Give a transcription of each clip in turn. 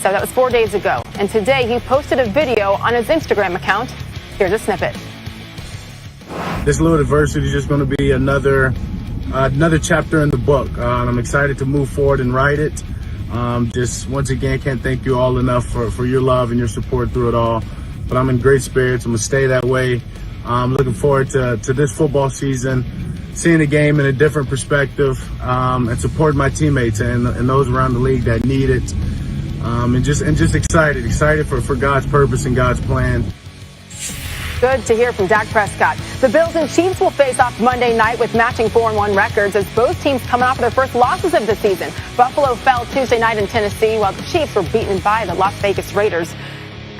So that was 4 days ago. And today he posted a video on his Instagram account. Here's a snippet. This little adversity is just going to be another chapter in the book. I'm excited to move forward and write it. Just once again, can't thank you all enough for your love and your support through it all. But I'm in great spirits. I'm going to stay that way. I'm looking forward to this football season, seeing the game in a different perspective, and supporting my teammates and those around the league that need it. And just excited for God's purpose and God's plan. Good to hear from Dak Prescott. The Bills and Chiefs will face off Monday night with matching 4-1 records as both teams coming off their first losses of the season. Buffalo fell Tuesday night in Tennessee while the Chiefs were beaten by the Las Vegas Raiders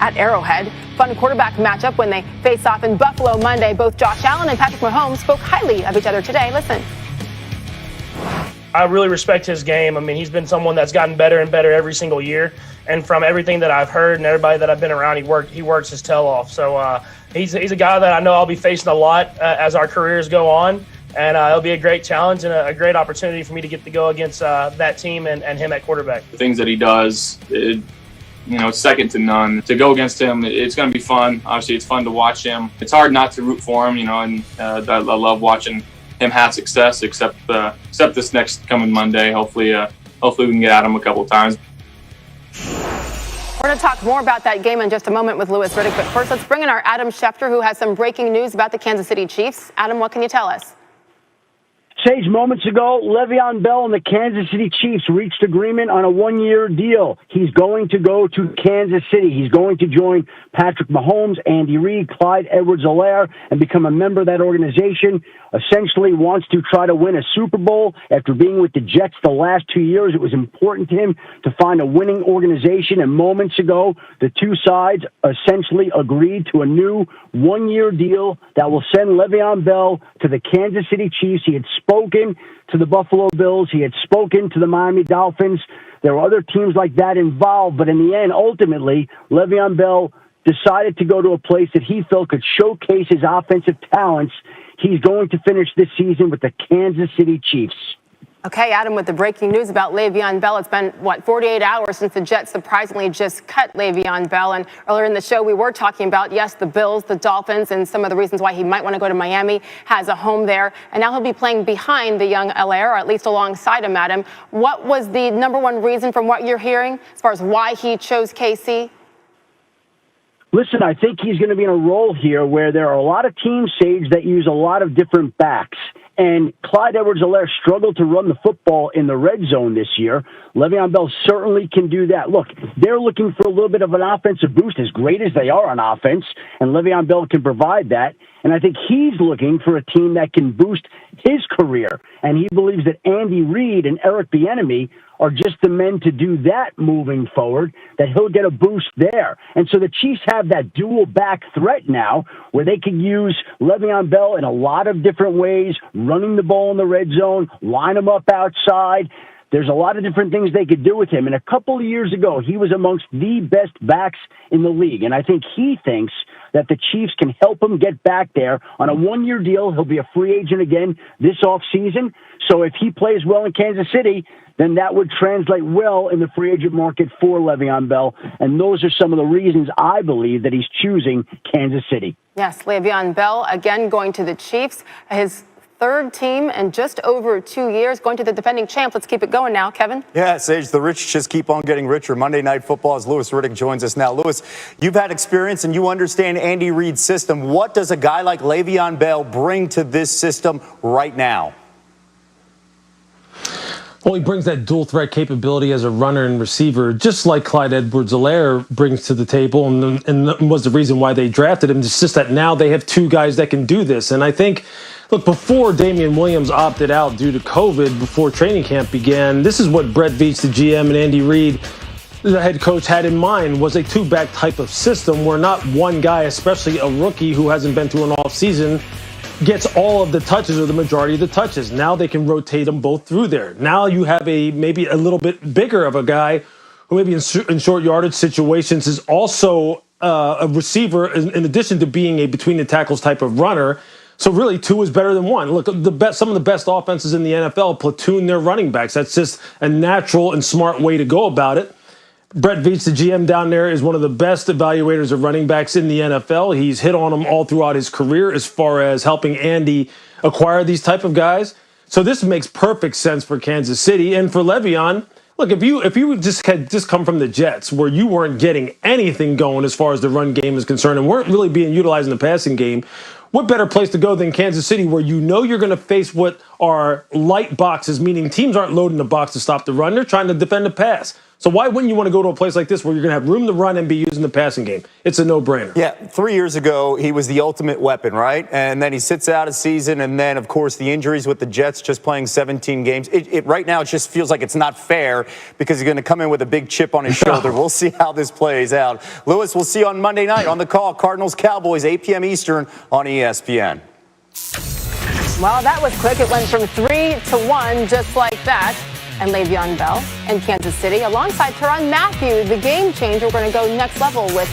at Arrowhead. Fun quarterback matchup when they face off in Buffalo Monday. Both Josh Allen and Patrick Mahomes spoke highly of each other today. Listen. I really respect his game. I mean, he's been someone that's gotten better and better every single year. And from everything that I've heard and everybody that I've been around, he works his tail off. So he's a guy that I know I'll be facing a lot as our careers go on. And it'll be a great challenge and a great opportunity for me to get to go against that team and him at quarterback. The things that he does, it's second to none. To go against him, it's going to be fun. Obviously, it's fun to watch him. It's hard not to root for him, and I love watching him have success, except this next coming Monday. Hopefully we can get at him a couple of times. We're going to talk more about that game in just a moment with Louis Riddick. But first, let's bring in our Adam Schefter, who has some breaking news about the Kansas City Chiefs. Adam, what can you tell us? Sage, moments ago, Le'Veon Bell and the Kansas City Chiefs reached agreement on a one-year deal. He's going to go to Kansas City. He's going to join Patrick Mahomes, Andy Reid, Clyde Edwards-Helaire, and become a member of that organization. Essentially wants to try to win a Super Bowl. After being with the Jets the last 2 years, it was important to him to find a winning organization. And moments ago, the two sides essentially agreed to a new one-year deal that will send Le'Veon Bell to the Kansas City Chiefs. He had spoken to the Buffalo Bills. He had spoken to the Miami Dolphins. There were other teams like that involved. But in the end, ultimately, Le'Veon Bell decided to go to a place that he felt could showcase his offensive talents. He's going to finish this season with the Kansas City Chiefs. Okay, Adam, with the breaking news about Le'Veon Bell, it's been, 48 hours since the Jets surprisingly just cut Le'Veon Bell. And earlier in the show, we were talking about, yes, the Bills, the Dolphins, and some of the reasons why he might want to go to Miami, has a home there. And now he'll be playing behind the young Helaire, or at least alongside him, Adam. What was the number one reason from what you're hearing as far as why he chose KC? Listen, I think he's going to be in a role here where there are a lot of teams, Sage, that use a lot of different backs. And Clyde Edwards-Helaire struggled to run the football in the red zone this year. Le'Veon Bell certainly can do that. Look, they're looking for a little bit of an offensive boost, as great as they are on offense, and Le'Veon Bell can provide that. And I think he's looking for a team that can boost his career. And he believes that Andy Reid and Eric Bieniemy are just the men to do that moving forward, that he'll get a boost there. And so the Chiefs have that dual back threat now where they can use Le'Veon Bell in a lot of different ways, running the ball in the red zone, line him up outside. There's a lot of different things they could do with him. And a couple of years ago, he was amongst the best backs in the league. And I think he thinks that the Chiefs can help him get back there on a one-year deal. He'll be a free agent again this offseason. So if he plays well in Kansas City, then that would translate well in the free agent market for Le'Veon Bell. And those are some of the reasons I believe that he's choosing Kansas City. Yes, Le'Veon Bell, again, going to the Chiefs. His third team in just over 2 years, going to the defending champ. Let's keep it going now, Kevin. Yeah, Sage, the rich just keep on getting richer. Monday Night Football as Louis Riddick joins us now. Louis, you've had experience and you understand Andy Reid's system. What does a guy like Le'Veon Bell bring to this system right now? Well, he brings that dual threat capability as a runner and receiver, just like Clyde Edwards-Helaire brings to the table, and was the reason why they drafted him. It's just that now they have two guys that can do this. And I think, look, before Damian Williams opted out due to COVID, before training camp began, this is what Brett Veach, the GM, and Andy Reid, the head coach, had in mind, was a two-back type of system where not one guy, especially a rookie who hasn't been through an offseason, gets all of the touches or the majority of the touches. Now they can rotate them both through there. Now you have maybe a little bit bigger of a guy who maybe in short yardage situations is also a receiver in addition to being a between the tackles type of runner. So really, two is better than one. Look, some of the best offenses in the NFL platoon their running backs. That's just a natural and smart way to go about it. Brett Veach, the GM down there, is one of the best evaluators of running backs in the NFL. He's hit on them all throughout his career as far as helping Andy acquire these type of guys. So this makes perfect sense for Kansas City. And for Le'Veon, look, if you just had just come from the Jets where you weren't getting anything going as far as the run game is concerned and weren't really being utilized in the passing game, what better place to go than Kansas City, where you know you're going to face what are light boxes, meaning teams aren't loading the box to stop the run. They're trying to defend the pass. So why wouldn't you want to go to a place like this where you're going to have room to run and be using the passing game? It's a no-brainer. Yeah, 3 years ago, he was the ultimate weapon, right? And then he sits out a season, and then, of course, the injuries with the Jets, just playing 17 games. Right now, it just feels like it's not fair because he's going to come in with a big chip on his shoulder. We'll see how this plays out. Lewis, we'll see you on Monday night on The Call. Cardinals-Cowboys, 8 p.m. Eastern on ESPN. Well, that was quick. It went from 3-1 just like that. And Le'Veon Bell and Kansas City alongside Tyrann Mathieu, the game changer. We're going to go next level with